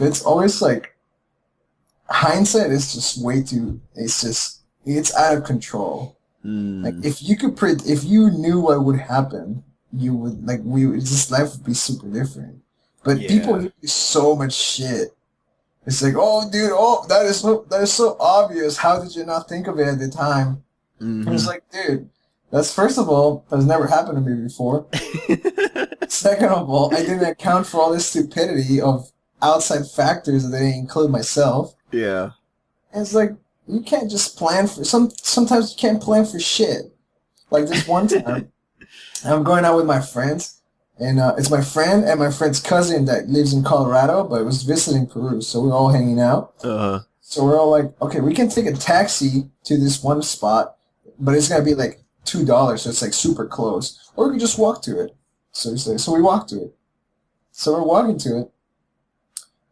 it's always like hindsight is just way too. It's out of control. Like Mm, if you knew what would happen, you would like this life would be super different. But people yeah. give you so much shit. It's like, oh, dude, oh, that is so obvious. How did you not think of it at the time? And it's Mm-hmm. like, dude, that's first of all, that's never happened to me before. Second of all, I didn't account for all this stupidity of outside factors that I didn't include myself. Yeah. And it's like you can't just plan for sometimes you can't plan for shit. Like this one time, I'm going out with my friends, and it's my friend and my friend's cousin that lives in Colorado, but was visiting Peru, so we're all hanging out. Uh-huh. So we're all like, okay, we can take a taxi to this one spot, but it's gonna be like $2, so it's like super close, or we can just walk to it. So we walk to it. So we're walking to it,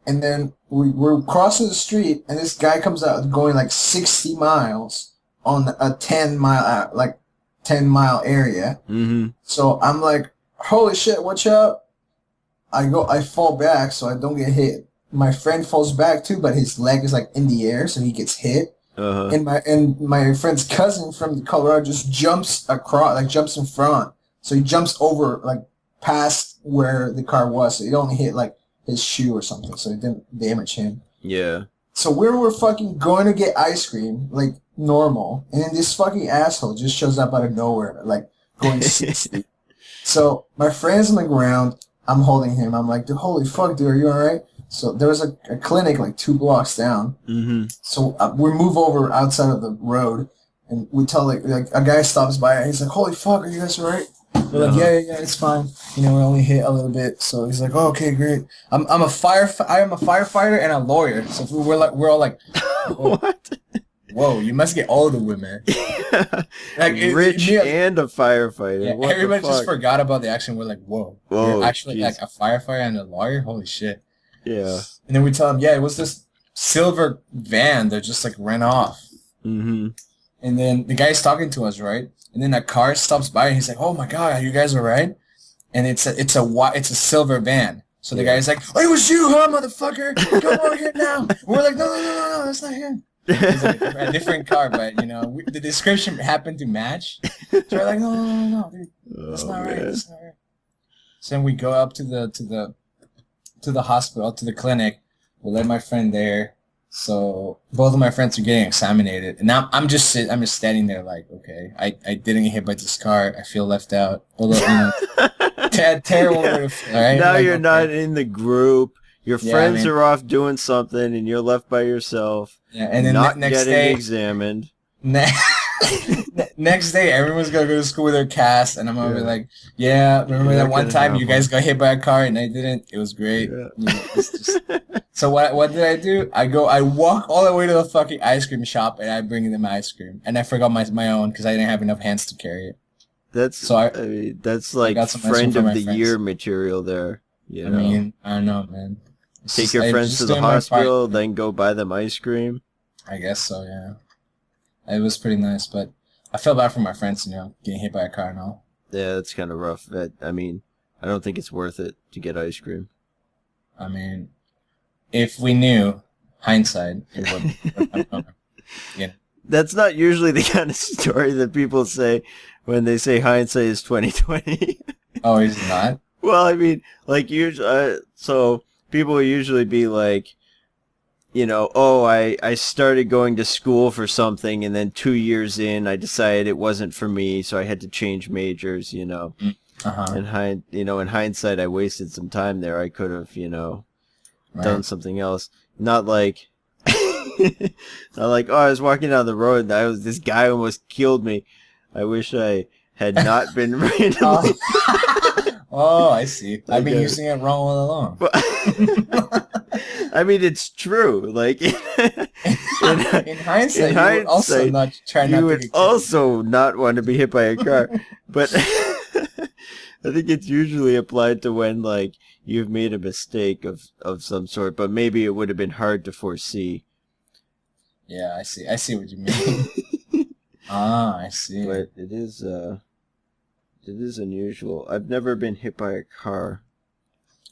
and then we're crossing the street, and this guy comes out going like 60 miles on a 10 mile area. Mm-hmm. So I'm like, holy shit, watch out. I fall back so I don't get hit. My friend falls back too, but his leg is like in the air, so he gets hit. Uh-huh. And my friend's cousin from Colorado just jumps across, like jumps in front. So he jumps over, like past where the car was. So it only hit like his shoe or something, so it didn't damage him. Yeah. So we were fucking going to get ice cream, like normal, and then this fucking asshole just shows up out of nowhere, like going 60. So my friend's on the ground. I'm holding him. I'm like, dude, holy fuck, dude, are you alright? So there was a clinic like 2 blocks down. Mm-hmm. So we move over outside of the road, and we tell like a guy stops by, and he's like, holy fuck, are you guys alright? We're like, Uh-huh. yeah, it's fine. You know, we only hit a little bit. So he's like, oh, okay, great. I am a firefighter and a lawyer. So we're all like, whoa, What? whoa, you must get all the women. Like Rich and a firefighter. yeah, What the everybody just fuck? forgot about the action. We're like, whoa, you're Whoa, actually like jeez. a firefighter and a lawyer? Holy shit. Yeah. And then we tell him, yeah, it was this silver van that just like ran off. Mm-hmm. And then the guy's talking to us, right? And then a car stops by, and he's like, "Oh my god, are you guys alright?" And it's a silver van. So the Yeah. guy's like, "Oh, it was you, huh, motherfucker? Come over here now." And we're like, "No, that's not him." It's like a different car, but the description happened to match. So we're like, "No, dude, that's Oh not right. man. That's not right." So then we go up to the hospital, to the clinic. We let my friend there. So both of my friends are getting examined, and now I'm just standing there like, okay, I didn't get hit by this car. I feel left out. Although terrible Yeah. way to feel, right? Now Like, you're not okay, in the group. Your yeah, I friends mean, are off doing something and you're left by yourself, yeah, and then not next getting day, examined. ne- next day, everyone's gonna go to school with their cast, and I'm gonna be Yeah. like, yeah, remember You're that not one gonna time have you guys one. got hit by a car and I didn't? It was great. Yeah. It's just. So what did I do? I walk all the way to the fucking ice cream shop and I bring them ice cream. And I forgot my own because I didn't have enough hands to carry it. That's So I mean, that's I like got some ice cream friend for of my the friends. year material there, you I know. mean, I don't know, man. Take your I was friends to just the doing my part. hospital, then go buy them ice cream. I guess so, yeah. It was pretty nice, but I felt bad for my friends, getting hit by a car and all. Yeah, that's kind of rough. I mean, I don't think it's worth it to get ice cream. I mean, if we knew, hindsight, it would. Yeah. That's not usually the kind of story that people say when they say hindsight is 2020. Oh, he's not. Well, I mean, like usually, so people will usually be like, oh, I started going to school for something, and then 2 years in, I decided it wasn't for me, so I had to change majors. Uh-huh. In hindsight, I wasted some time there. I could have, done Right. something else. Not like, not like, oh, I was walking down the road, and this guy almost killed me. I wish I had not been randomly. Oh, I see. I've been Okay. using it wrong all along. But I mean, it's true. Like in In hindsight, in you would also hindsight, not try you not to would get killed. also not want to be hit by a car. But I think it's usually applied to when like you've made a mistake of some sort, but maybe it would have been hard to foresee. Yeah, I see. I see what you mean. Ah, I see. But it is unusual. I've never been hit by a car.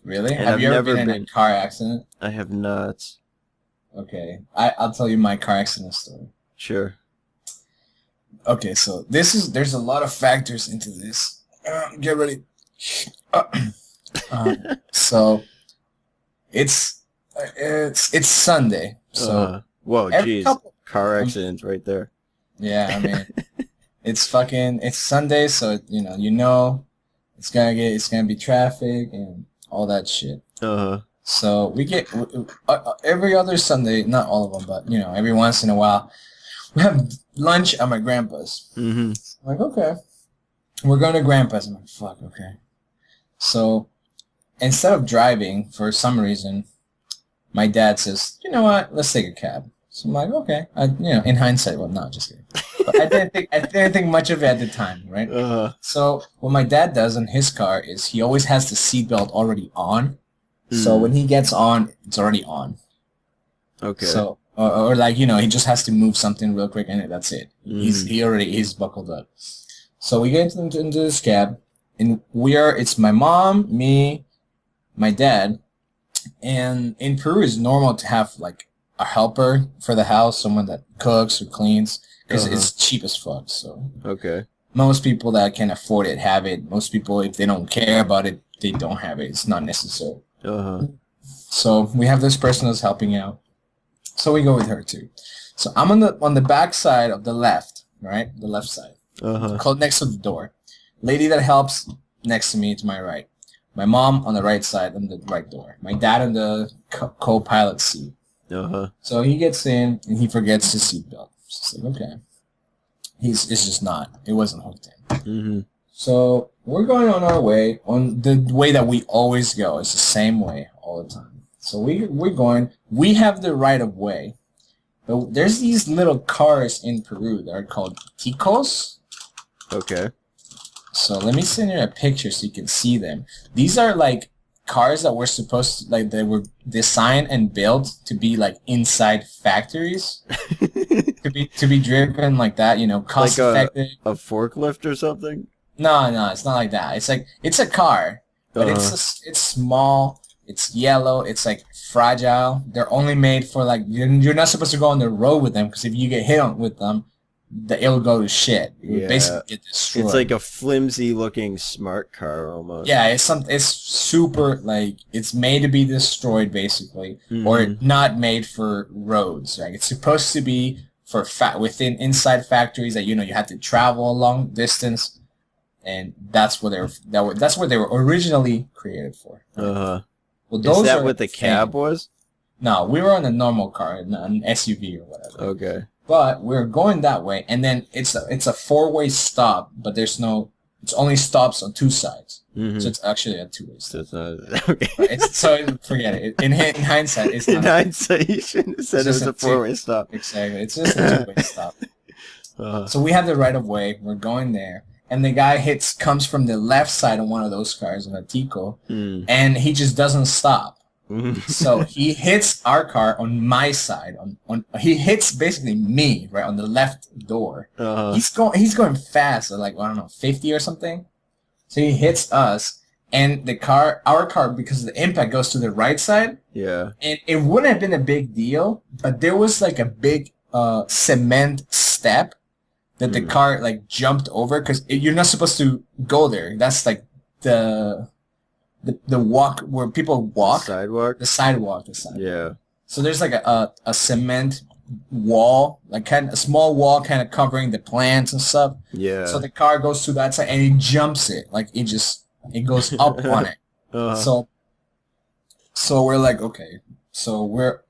Really? And Have I've you ever never been in a been. car accident? I have not. Okay, I'll tell you my car accident story. Sure. Okay, so there's a lot of factors into this. Get ready. So it's Sunday. So Whoa, every jeez. couple. Car accidents right there. Yeah, I mean, it's Sunday, so it's gonna be traffic and all that shit. So we get every other Sunday, not all of them, but every once in a while, we have lunch at my grandpa's. Mm-hmm. I'm like, okay, we're going to grandpa's. I'm like, fuck, okay. So instead of driving, for some reason, my dad says, you know what, let's take a cab. So I'm like, okay. In hindsight, well, no, just kidding. But I didn't think much of it at the time, right? So what my dad does in his car is he always has the seatbelt already on. So when he gets on, it's already on. Okay. So or like he just has to move something real quick and that's it. He's buckled up. So we get into this cab, and it's my mom, me, my dad, and in Peru it's normal to have like a helper for the house, someone that cooks or cleans, because it's cheap as fuck. So okay. Most people that can afford it have it. Most people, if they don't care about it, they don't have it. It's not necessary. So we have this person that's helping out. So we go with her too. So I'm on the back side of the left, right? The left side. Called next to the door. Lady that helps next to me to my right. My mom on the right side on the right door. My dad on the co-pilot seat. So he gets in and he forgets his seatbelt. It's like, okay. It's just not. It wasn't hooked in. So we're going on our way, on the way that we always go. It's the same way all the time. So we're going. We have the right of way. But there's these little cars in Peru that are called ticos. Okay. So let me send you a picture so you can see them. These are like cars that were supposed to, like, they were designed and built to be like inside factories. to be driven like that, cost effective. A forklift or something? No, it's not like that. It's a car, but it's small. It's yellow. It's like fragile. They're only made for like you're not supposed to go on the road with them, because if you get hit with them, it'll go to shit. It would basically get destroyed. It's like a flimsy looking smart car almost. Yeah, it's super, like, it's made to be destroyed basically, or not made for roads. Right? It's supposed to be for inside factories that you have to travel a long distance, and that's what that's what they were originally created for. Well, is that what the cab was? No, we were on a normal car, an SUV or whatever. Okay. But we're going that way, and then it's a four-way stop, but it's only stops on two sides. So it's actually a two-way stop. So it's not, okay. So forget it. In hindsight, it's not. In hindsight, you shouldn't have said it was a four-way stop. Exactly. It's just a two-way stop. So we have the right of way. We're going there. And the guy comes from the left side of one of those cars on a Tico, and he just doesn't stop. So he hits our car on my side. He hits basically me right on the left door. He's going fast, like, I don't know, 50 or something. So he hits us, and our car, because of the impact, goes to the right side. Yeah. And it wouldn't have been a big deal, but there was like a big cement step that the car like jumped over, because you're not supposed to go there. That's like the walk where people walk. The sidewalk. Yeah. So there's like a cement wall, like a small wall kind of covering the plants and stuff. Yeah. So the car goes to that side and it jumps it. Like it goes up on it. So we're like, okay. So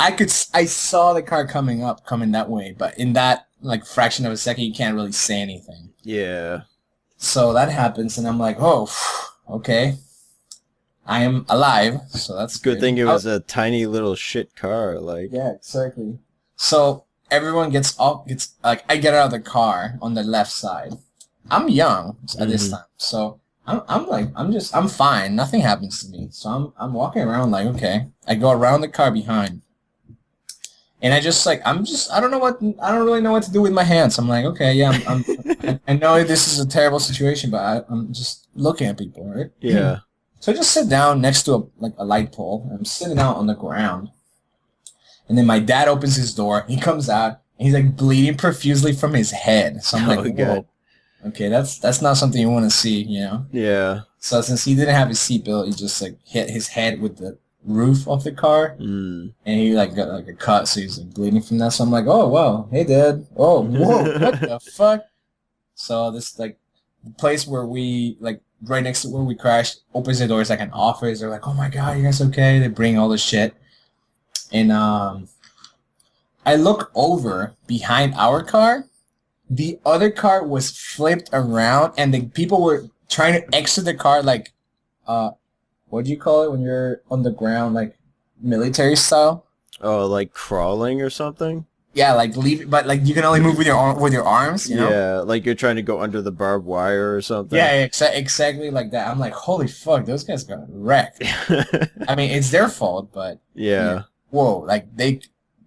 I saw the car coming that way, but in that like fraction of a second, you can't really say anything. Yeah. So that happens, and I'm like, oh, okay. I am alive, so that's good. Good thing it was a tiny little shit car, like. Yeah, exactly. So everyone gets like, I get out of the car on the left side. I'm young at this time, so I'm fine. Nothing happens to me. So I'm walking around like, okay. I go around the car behind. And I don't really know what to do with my hands. I'm like, okay, yeah, I know this is a terrible situation, but I'm just looking at people, right? Yeah. So I just sit down next to a light pole. I'm sitting out on the ground. And then my dad opens his door. He comes out. And he's like bleeding profusely from his head. So I'm like, Oh whoa. god. Okay, that's not something you want to see, you know? Yeah. So since he didn't have his seatbelt, he just like hit his head with the roof of the car. Mm. And he like got like a cut, so he's like bleeding from that. So I'm like, oh wow, hey dad. Oh whoa, what the fuck? So this like the place where we like right next to where we crashed opens the door. It's like an office. They're like, oh my god, you guys okay? They bring all the shit. And I look over behind our car. The other car was flipped around, and the people were trying to exit the car like, what do you call it when you're on the ground, like military style? Oh, like crawling or something? Yeah, like leave, but like you can only move with your arms, you know? Yeah, like you're trying to go under the barbed wire or something. Yeah, exactly like that. I'm like, holy fuck, those guys got wrecked. I mean, it's their fault, but yeah. You know, whoa, like they,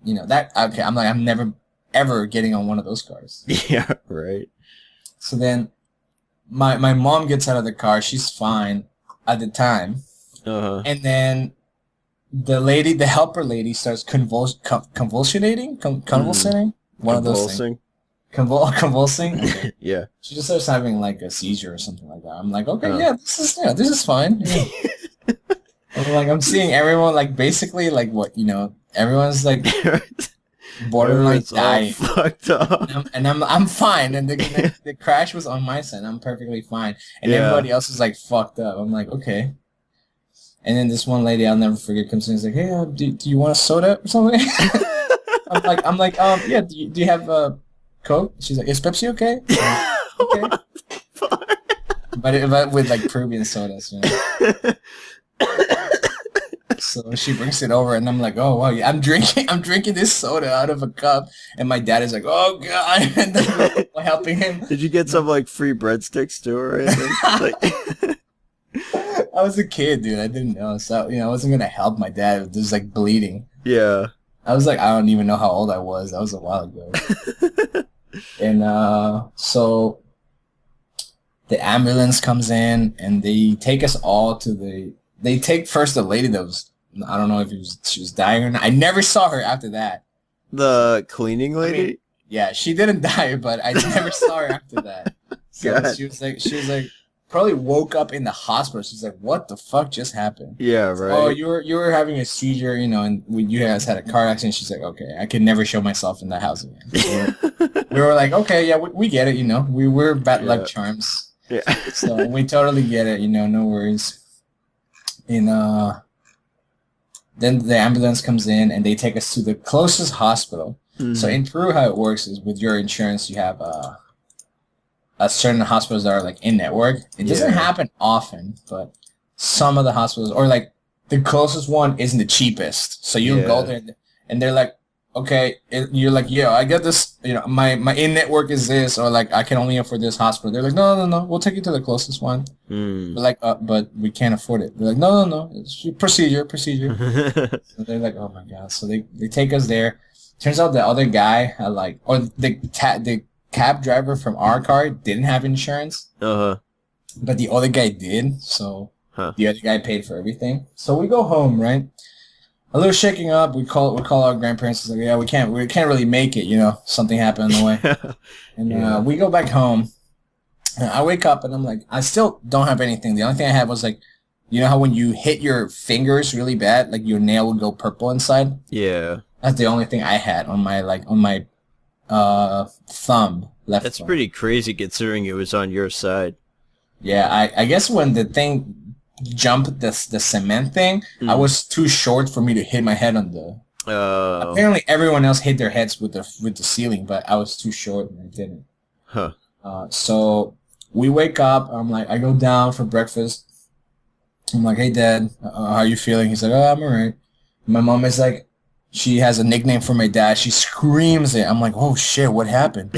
you know that. Okay, I'm like, I'm never ever getting on one of those cars. Yeah, right. So then, my mom gets out of the car. She's fine at the time, and then the helper lady, starts convulsionating. One of those things. Convulsing. Okay. Yeah. She just starts having like a seizure or something like that. I'm like, okay, this is fine. Yeah. I'm seeing everyone like basically like what everyone's like borderline dying. Fucked up. And I'm fine. And the crash was on my side. I'm perfectly fine. And everybody else is like fucked up. I'm like, okay. And then this one lady I'll never forget comes in and is like, hey, do you want a soda or something? I'm like, yeah. Do you have a Coke? She's like, is Pepsi okay? Okay. But with like Peruvian sodas, you know. So she brings it over, and I'm like, oh wow, yeah, I'm drinking this soda out of a cup, and my dad is like, oh god, and then helping him. Did you get some like free breadsticks too or anything? Like... I was a kid, dude. I didn't know, so I wasn't gonna help my dad. It was just like bleeding. Yeah. I was like, I don't even know how old I was. That was a while ago. And so the ambulance comes in, and they take us all to the. They take first the lady that was. I don't know if she was dying or not. I never saw her after that. The cleaning lady? I mean, yeah, she didn't die, but I never saw her after that. So God. she was like probably woke up in the hospital. She's like, what the fuck just happened? Yeah, right. Oh, you were having a seizure, and you guys had a car accident. She's like, okay, I could never show myself in that house again. So we were like, okay, yeah, we get it, we were bad luck charms. Yeah. So we totally get it, no worries. And then the ambulance comes in, and they take us to the closest hospital. Mm-hmm. So in Peru, how it works is with your insurance, you have certain hospitals that are like in network. It doesn't happen often, but some of the hospitals, or like the closest one isn't the cheapest. So you'll go there, and they're like, okay, you're like, yeah, I get this, my in network is this, or like I can only afford this hospital. They're like, no, we'll take you to the closest one. But like, but we can't afford it. They're like, no, it's procedure. So they're like, oh my god. So they take us there. Turns out the other guy the cab driver from our car didn't have insurance. But the other guy did. So the other guy paid for everything. So we go home, right? A little shaking up. We call our grandparents. It's like, yeah, we can't really make it. Something happened on the way, and we go back home. And I wake up and I'm like, I still don't have anything. The only thing I had was like, how when you hit your fingers really bad, like your nail would go purple inside. Yeah, that's the only thing I had on my thumb. Left. That's thumb. pretty crazy considering it was on your side. Yeah, I guess when the thing jumped the cement thing, I was too short for me to hit my head on the. Apparently, everyone else hit their heads with the ceiling, but I was too short and I didn't. So we wake up. I'm like, I go down for breakfast. I'm like, hey, Dad, how are you feeling? He's like, oh, I'm alright. My mom is like, she has a nickname for my dad. She screams it. I'm like, oh shit, what happened?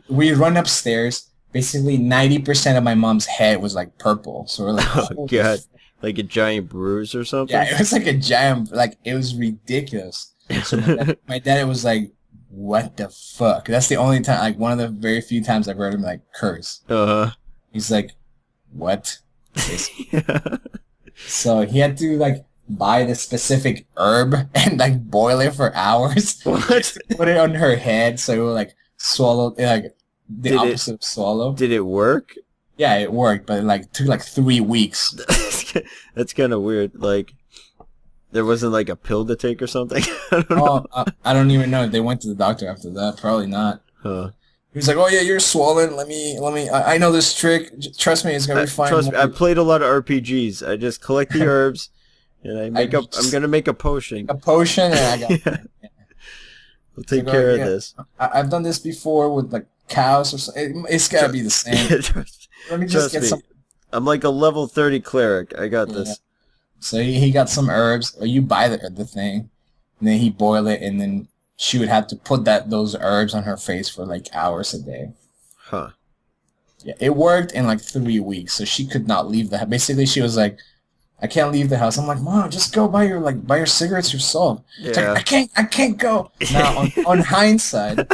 We run upstairs. Basically, 90% of my mom's head was like purple. So we're like, oh god, like a giant bruise or something. Yeah, it was like a giant, like it was ridiculous. So my dad was like, what the fuck? That's the only time, like one of the very few times I've heard him like curse. He's like, what? So he had to like buy the specific herb and like boil it for hours. What? Put it on her head so it would like swallow like the Did it opposite of swallow. did it work? Yeah, it worked, but it like took like 3 weeks. That's kind of weird. Like there wasn't like a pill to take or something. I don't know. Oh, I don't even know if they went to the doctor after that. Probably not. Huh. He was like, "Oh yeah, you're swollen. Let me. I know this trick. Trust me, it's gonna be fine." Trust me, I played a lot of RPGs. I just collect the herbs, and I'm gonna make a potion. A potion, and I got. Yeah. We'll take care of this. I've done this before with like cows or something. It's gotta be the same. Let me just get me. some. I'm like a level 30 cleric. I got this. So he got some herbs, or you buy the thing, and then he boil it, and then she would have to put those herbs on her face for like hours a day. Huh. Yeah, it worked in like 3 weeks, so she could not leave the house. Basically, she was like, "I can't leave the house." I'm like, "Mom, just go buy your cigarettes yourself." It's Yeah. like, I can't go. Now, on hindsight,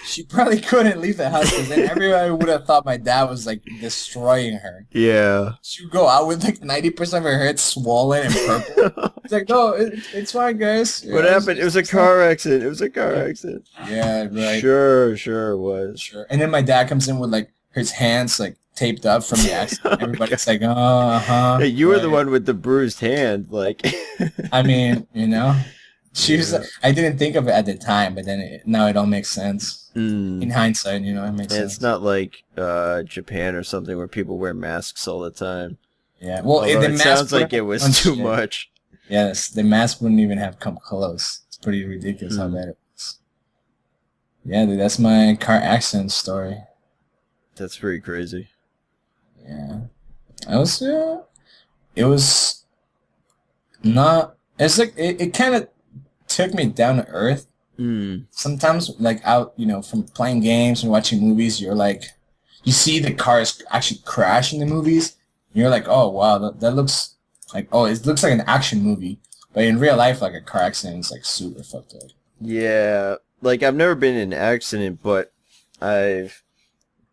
she probably couldn't leave the house because then everybody would have thought my dad was like destroying her. Yeah. She would go out with like 90% of her head swollen and purple. It's like, no, it's fine, guys. What happened? It was a car accident. It was a car accident. Yeah, right. Sure it was. Sure. And then my dad comes in with like his hands like taped up from the accident. Everybody's like, uh-huh. Hey, you were the one with the bruised hand, like. I mean, she was. I didn't think of it at the time, but then now it all makes sense. In hindsight, it makes sense. It's not like Japan or something where people wear masks all the time. Yeah, well, it sounds like it was too much. Yes, the mask wouldn't even have come close. It's pretty ridiculous how bad it was. Yeah, dude, that's my car accident story. That's pretty crazy. Yeah, it was not. It's like it kind of took me down to earth. Sometimes, like out, from playing games and watching movies, you're like, you see the cars actually crash in the movies. And you're like, oh wow, that looks like, oh, it looks like an action movie. But in real life, like a car accident is like super fucked up. Yeah, like I've never been in an accident, but I've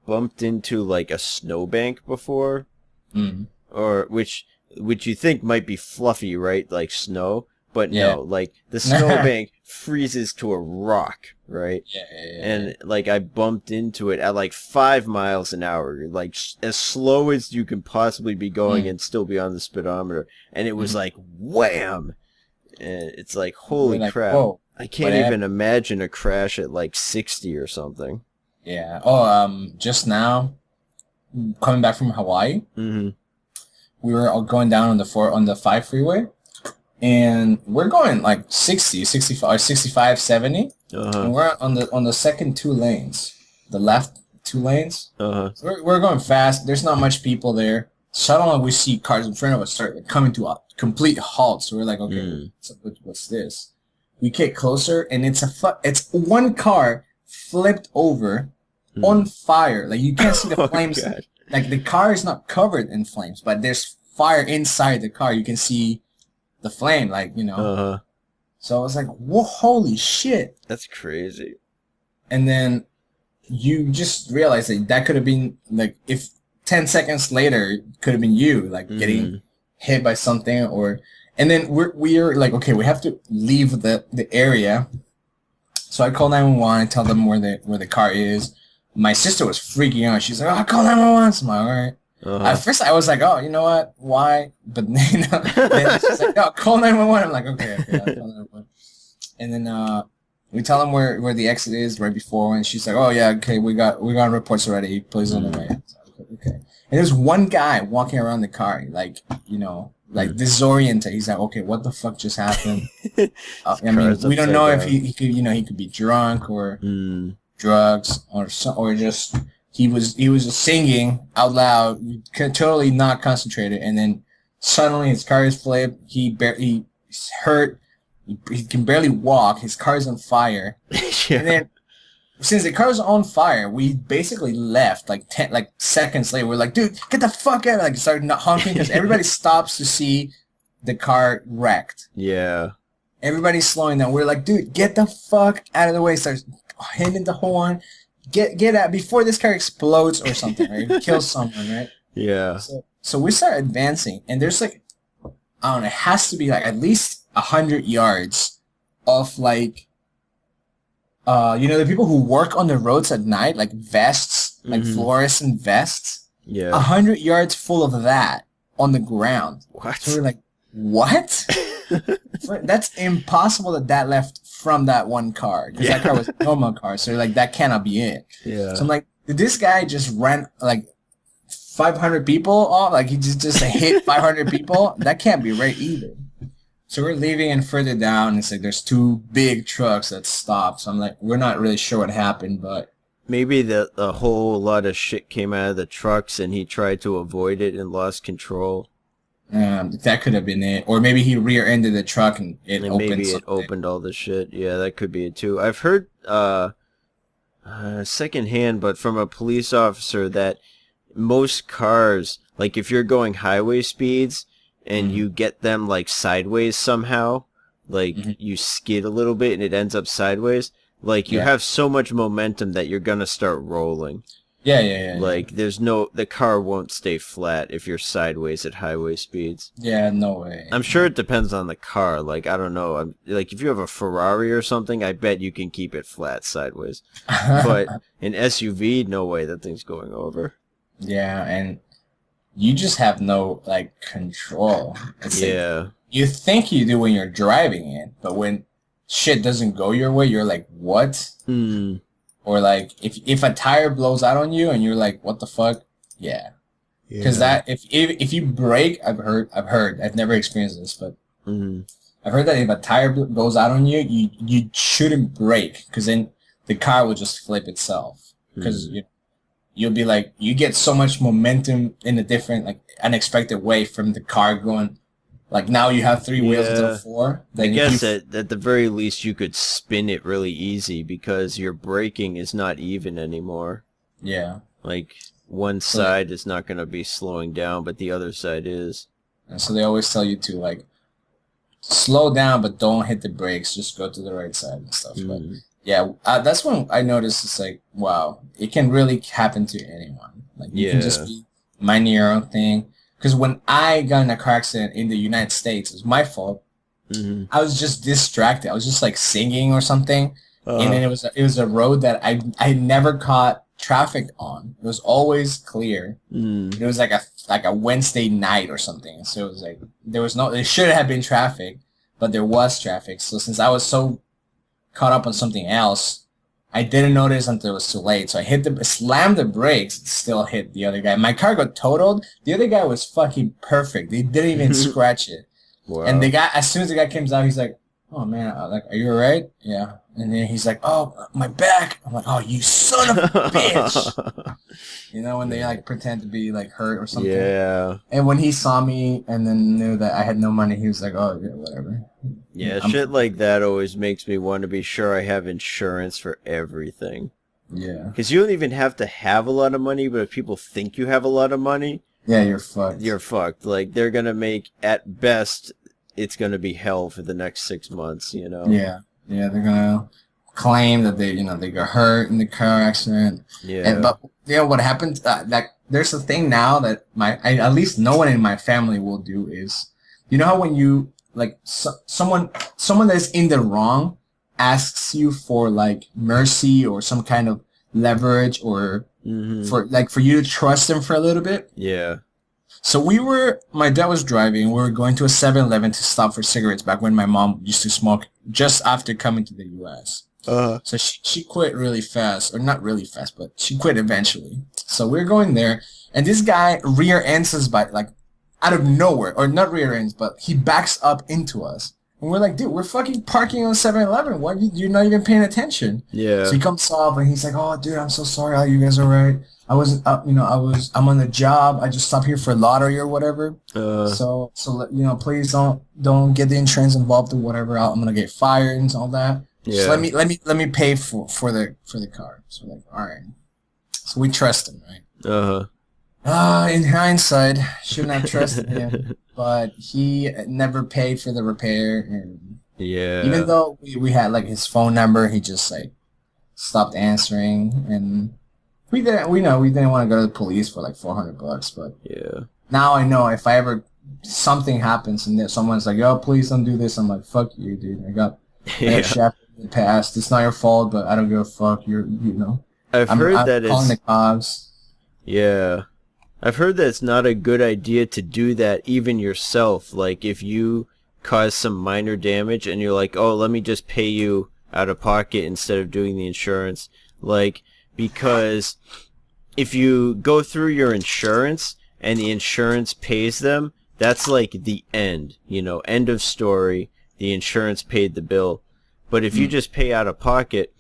bumped into like a snowbank before, or which you think might be fluffy, right? Like snow. But no, like the snowbank freezes to a rock, right? Yeah. And like I bumped into it at like 5 miles an hour, like as slow as you can possibly be going and still be on the speedometer. And it was like wham! And it's like holy crap! Whoa, I can't even imagine a crash at like 60 or something. Yeah. Oh, just now, coming back from Hawaii, we were all going down on the 5 freeway. And we're going like 60, 65, 65, 70. And we're on the second 2 lanes, the left 2 lanes. So we're going fast. There's not much people there. Suddenly we see cars in front of us start like, coming to a complete halt. So we're like, okay, what's this? We get closer, and it's one car flipped over on fire. Like you can't see the flames. Like the car is not covered in flames, but there's fire inside the car. You can see the flame, like, So I was like, whoa, holy shit. That's crazy. And then you just realize that could have been, like, if 10 seconds later, it could have been you, like, getting hit by something, and then we're like, okay, we have to leave the area. So I call 911 and tell them where the car is. My sister was freaking out. She's like, oh, call 911. So I'm like, all right. At first, I was like, "Oh, you know what? Why?" But then she's like, "No, call 911." I'm like, "Okay, I'll call 911." And then we tell them where the exit is right before, and she's like, "Oh yeah, okay, we got reports already. Police on the way." So, okay. And there's one guy walking around the car, like disoriented. He's like, "Okay, what the fuck just happened?" I mean, we don't know if he could he could be drunk or drugs or just. He was just singing out loud, totally not concentrated, and then suddenly his car is flipped. He's hurt. He can barely walk. His car is on fire. And then, since the car is on fire, we basically left like 10 seconds later. We're like, dude, get the fuck out! Like started honking because everybody stops to see the car wrecked. Yeah. Everybody's slowing down. We're like, dude, get the fuck out of the way! Starts hitting the horn. Get out before this car explodes or something, right? Kills someone, right? Yeah. So we start advancing, and there's like, I don't know, it has to be like at least 100 yards of like, the people who work on the roads at night, like vests, like fluorescent vests. Yeah. 100 yards full of that on the ground. What? So we're like, what? That's impossible that left from that one car, because that car was a normal car. So like that cannot be it. Yeah. So I'm like, did this guy just ran like 500 people off? Like he just hit 500 people? That can't be right either. So we're leaving, and further down, it's like there's two big trucks that stopped. So I'm like, we're not really sure what happened, but maybe the whole lot of shit came out of the trucks and he tried to avoid it and lost control. That could have been it. Or maybe he rear-ended the truck and it opened all the shit. Yeah, that could be it too. I've heard secondhand, but from a police officer, that most cars, like if you're going highway speeds and you get them like sideways somehow, like you skid a little bit and it ends up sideways, like you have so much momentum that you're gonna start rolling. Yeah. Like the car won't stay flat if you're sideways at highway speeds. Yeah, no way. I'm sure it depends on the car. Like, I don't know. Like if you have a Ferrari or something, I bet you can keep it flat sideways. But an SUV, no way, that thing's going over. Yeah, and you just have no like control. It's like, you think you do when you're driving it, but when shit doesn't go your way, you're like, what? Or like if a tire blows out on you and you're like, what the fuck? Yeah. Because that if you brake, I've heard, I've never experienced this, but I've heard that if a tire goes out on you, you shouldn't brake, because then the car will just flip itself. Because you'll be like, you get so much momentum in a different, like, unexpected way from the car going, like, now you have 3 wheels instead of 4. I guess at the very least you could spin it really easy because your braking is not even anymore. Yeah. Like, one side is not going to be slowing down, but the other side is. And so they always tell you to, like, slow down, but don't hit the brakes. Just go to the right side and stuff. But yeah, that's when I noticed, it's like, wow, it can really happen to anyone. Like, you can just be minding your own thing. Because when I got in a car accident in the United States, it was my fault. I was just distracted. I was just like singing or something, and then it was a road that I never caught traffic on. It was always clear. It was like a Wednesday night or something. So it was like there should have been traffic, but there was traffic. So since I was so caught up on something else, I didn't notice until it was too late. So I slammed the brakes, and still hit the other guy. My car got totaled. The other guy was fucking perfect. They didn't even scratch it. Wow. And the guy, as soon as the guy comes out, he's like, "Oh man, like, are you alright?" Yeah. And then he's like, "Oh, my back." I'm like, "Oh, you son of a bitch!" You know, when they like pretend to be like hurt or something. Yeah. And when he saw me and then knew that I had no money, he was like, "Oh yeah, whatever." Yeah, shit like that always makes me want to be sure I have insurance for everything. Yeah. Because you don't even have to have a lot of money, but if people think you have a lot of money, yeah, you're fucked. You're fucked. Like, they're going to make, at best, it's going to be hell for the next 6 months, you know? Yeah. Yeah, they're going to claim that they got hurt in the car accident. Yeah. But, what happened, there's a thing now that at least no one in my family will do is, you know how when you, like, someone that's in the wrong asks you for, like, mercy or some kind of leverage or for you to trust them for a little bit. Yeah. So my dad was driving. We were going to a 7-Eleven to stop for cigarettes back when my mom used to smoke just after coming to the U.S. So she quit really fast, or not really fast, but she quit eventually. So we're going there, and this guy rear ends us by, like, out of nowhere, or not rear ends, but he backs up into us. And we're like, dude, we're fucking parking on 7-Eleven. Why you're not even paying attention? Yeah. So he comes up and he's like, "Oh, dude, I'm so sorry. Are you guys all right? I'm on the job. I just stopped here for lottery or whatever. So please don't get the insurance involved or whatever. I'm gonna get fired and all that. Yeah. So let me pay for the car." So we're like, all right. So we trust him, right? In hindsight, shouldn't have trusted him, but he never paid for the repair, and even though we had like his phone number, he just like stopped answering, and we didn't want to go to the police for like $400, but now I know if I ever something happens and then someone's like, "Yo, please don't do this," I'm like, "Fuck you, dude. I got Yeah. shafted in the past. It's not your fault, but I don't give a fuck. I've I'm heard that calling it's the cops." yeah. I've heard that it's not a good idea to do that even yourself. Like if you cause some minor damage and you're like, "Oh, let me just pay you out of pocket instead of doing the insurance." Like because if you go through your insurance and the insurance pays them, that's like the end, end of story. The insurance paid the bill. But if you just pay out of pocket,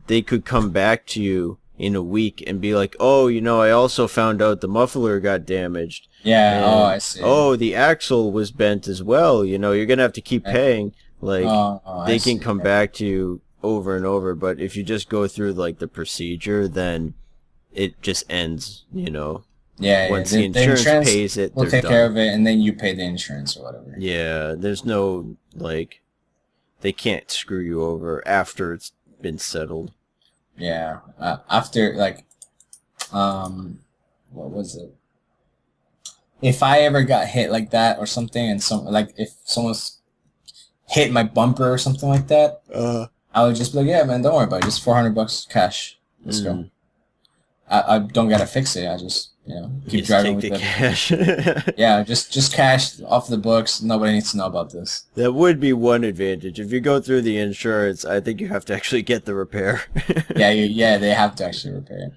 they could come back to you in a week and be like, "Oh, I also found out the muffler got damaged. Yeah. Oh, And, I see. oh, the axle was bent as well. You're going to have to keep paying." Like, I they can see. come back to you over and over. But if you just go through, like, the procedure, then it just ends, Yeah. Once The, the insurance pays it, will they're take done. care of it, and then you pay the insurance or whatever. Yeah, there's no, like, they can't screw you over after it's been settled. Yeah. After what was it? If I ever got hit like that or something, and if someone's hit my bumper or something like that, I would just be like, "Yeah, man, don't worry about it. Just $400 cash. Let's go. I don't gotta fix it. I just keep Just driving take with the it. cash. Yeah, just cash off the books. Nobody needs to know about this. That would be one advantage. If you go through the insurance, I think you have to actually get the repair. Yeah, they have to actually repair it.